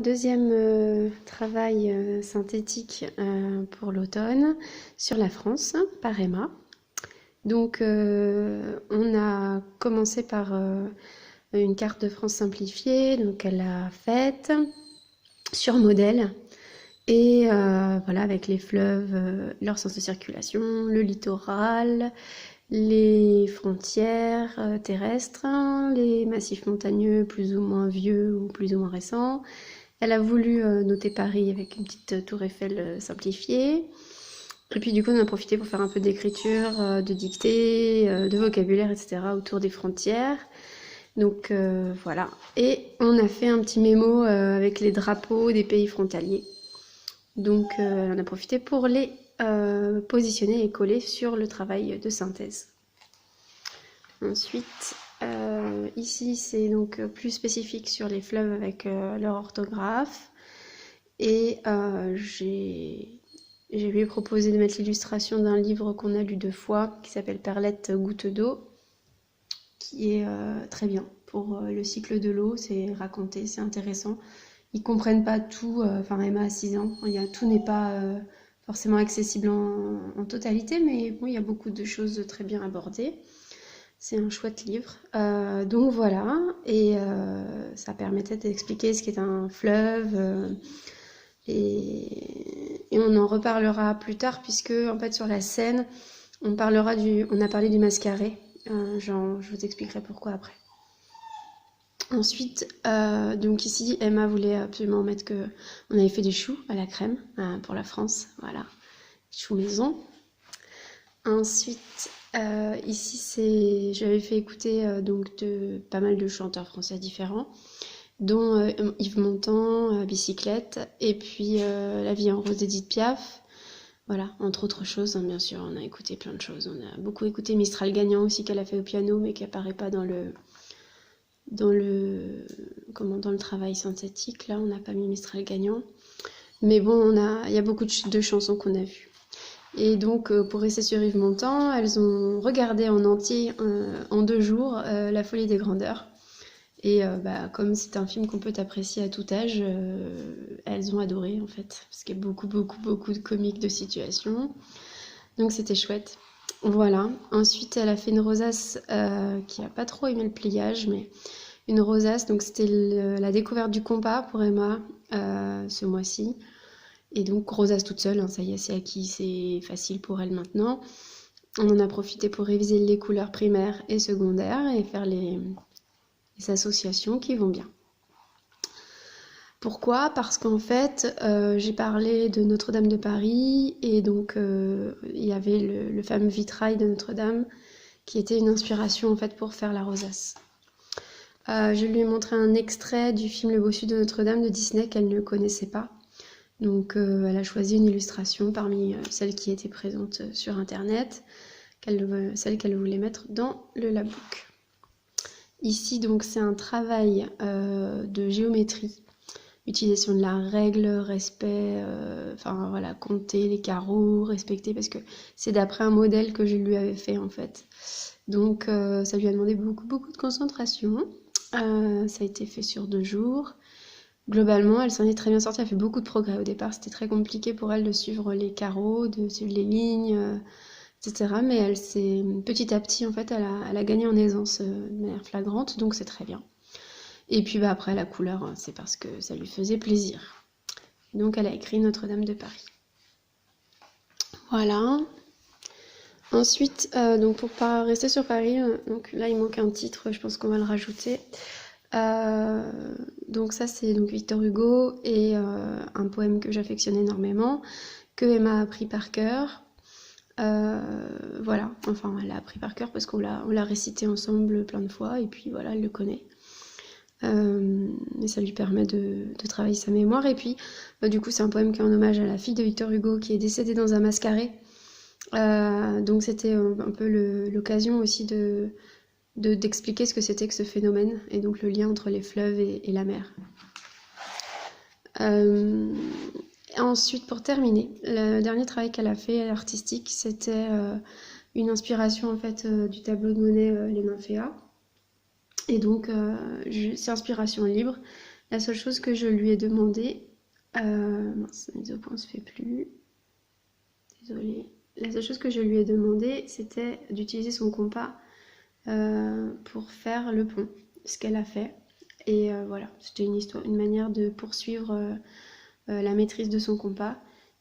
deuxième travail synthétique pour l'automne sur la France par Emma. Donc on a commencé par une carte de France simplifiée, donc elle l'a faite sur modèle et voilà avec les fleuves, leur sens de circulation, le littoral, les frontières terrestres, les massifs montagneux plus ou moins vieux ou plus ou moins récents. Elle a voulu noter Paris avec une petite tour Eiffel simplifiée. Et puis du coup on a profité pour faire un peu d'écriture, de dictée, de vocabulaire, etc. autour des frontières. Donc voilà. Et on a fait un petit mémo avec les drapeaux des pays frontaliers. Donc on a profité pour les positionner et coller sur le travail de synthèse. Ensuite, ici c'est donc plus spécifique sur les fleuves avec leur orthographe. Et j'ai lui proposé de mettre l'illustration d'un livre qu'on a lu 2 fois, qui s'appelle Perlette Goutte d'eau, qui est très bien pour le cycle de l'eau, c'est raconté, c'est intéressant. Ils comprennent pas tout, enfin Emma a 6 ans, tout n'est pas forcément accessible en totalité, mais bon, il y a beaucoup de choses très bien abordées. C'est un chouette livre. Donc voilà, et ça permettait d'expliquer ce qu'est un fleuve, et on en reparlera plus tard, puisque en fait sur la scène, on a parlé du mascaré. Je vous expliquerai pourquoi après. Ensuite, donc ici, Emma voulait absolument mettre que on avait fait des choux à la crème pour la France, voilà, choux maison. Ensuite, ici, j'avais fait écouter donc de pas mal de chanteurs français différents, dont Yves Montand, Bicyclette, et puis La vie en rose d'Edith Piaf. Voilà, entre autres choses, hein, bien sûr, on a écouté plein de choses. On a beaucoup écouté Mistral gagnant aussi qu'elle a fait au piano, mais qui apparaît pas dans le travail synthétique. Là, on n'a pas mis Mistral gagnant. Mais bon, il y a beaucoup de chansons qu'on a vues. Et donc, pour rester sur Yves Montand, elles ont regardé en entier, en 2 jours, La folie des grandeurs. Et comme c'est un film qu'on peut apprécier à tout âge, elles ont adoré en fait, parce qu'il y a beaucoup de comiques de situation. Donc c'était chouette. Voilà. Ensuite, elle a fait une rosace qui a pas trop aimé le pliage, mais une rosace. Donc c'était la découverte du compas pour Emma ce mois-ci. Et donc rosace toute seule, hein, ça y est, c'est acquis, c'est facile pour elle maintenant. On en a profité pour réviser les couleurs primaires et secondaires et faire les associations qui vont bien. Pourquoi ? Parce qu'en fait, j'ai parlé de Notre-Dame de Paris et donc il y avait le fameux vitrail de Notre-Dame qui était une inspiration en fait pour faire la rosace. Je lui ai montré un extrait du film Le Bossu de Notre-Dame de Disney qu'elle ne connaissait pas. Donc elle a choisi une illustration parmi celles qui étaient présentes sur internet, celle qu'elle voulait mettre dans le labbook. Ici, donc, c'est un travail de géométrie, utilisation de la règle, respect, enfin voilà, compter les carreaux, respecter, parce que c'est d'après un modèle que je lui avais fait en fait. Donc, ça lui a demandé beaucoup de concentration. Ça a été fait sur 2 jours. Globalement, elle s'en est très bien sortie, elle a fait beaucoup de progrès. Au départ, c'était très compliqué pour elle de suivre les carreaux, de suivre les lignes, etc. Mais elle s'est petit à petit, en fait, elle a gagné en aisance de manière flagrante, donc c'est très bien. Et puis après, la couleur, c'est parce que ça lui faisait plaisir. Donc elle a écrit Notre-Dame de Paris. Voilà. Ensuite, donc pour pas rester sur Paris, donc là il manque un titre, je pense qu'on va le rajouter. Donc ça c'est donc Victor Hugo et un poème que j'affectionne énormément, que Emma a appris par cœur. Voilà, enfin elle l'a appris par cœur parce qu'on l'a récité ensemble plein de fois et puis voilà, elle le connaît. Et ça lui permet de travailler sa mémoire. Et puis du coup c'est un poème qui est en hommage à la fille de Victor Hugo qui est décédée dans un mascaret. Donc c'était un peu l'occasion aussi d'expliquer ce que c'était que ce phénomène et donc le lien entre les fleuves et la mer. Ensuite, pour terminer, le dernier travail qu'elle a fait artistique, c'était une inspiration en fait du tableau de Monet Les Nymphéas. Et donc c'est inspiration libre. La seule chose que je lui ai demandé... mince, la mise au point se fait plus. Désolée. La seule chose que je lui ai demandé, c'était d'utiliser son compas pour faire le pont, ce qu'elle a fait. Et voilà, c'était une manière de poursuivre la maîtrise de son compas.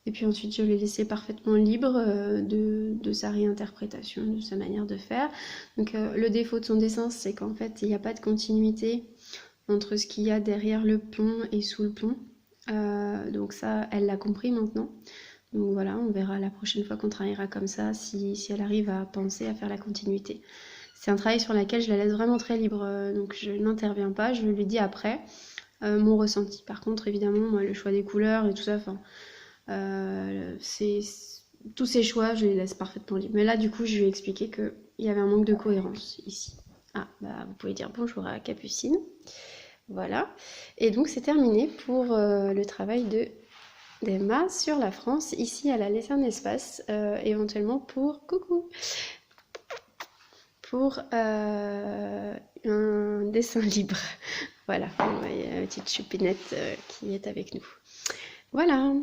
Et puis ensuite, je l'ai laissé parfaitement libre de sa réinterprétation, de sa manière de faire. Donc le défaut de son dessin, c'est qu'en fait, il n'y a pas de continuité entre ce qu'il y a derrière le pont et sous le pont. Donc ça, elle l'a compris maintenant. Donc voilà, on verra la prochaine fois qu'on travaillera comme ça, si elle arrive à penser à faire la continuité. C'est un travail sur lequel je la laisse vraiment très libre, donc je n'interviens pas, je lui dis après mon ressenti. Par contre, évidemment, moi, le choix des couleurs et tout ça, tous ces choix, je les laisse parfaitement libres. Mais là, du coup, je lui ai expliqué qu'il y avait un manque de cohérence ici. Ah, bah, vous pouvez dire bonjour à Capucine. Voilà. Et donc, c'est terminé pour le travail d'Emma sur la France. Ici, elle a laissé un espace, éventuellement pour... Coucou! Pour un dessin libre. Voilà, il y a une petite choupinette qui est avec nous. Voilà.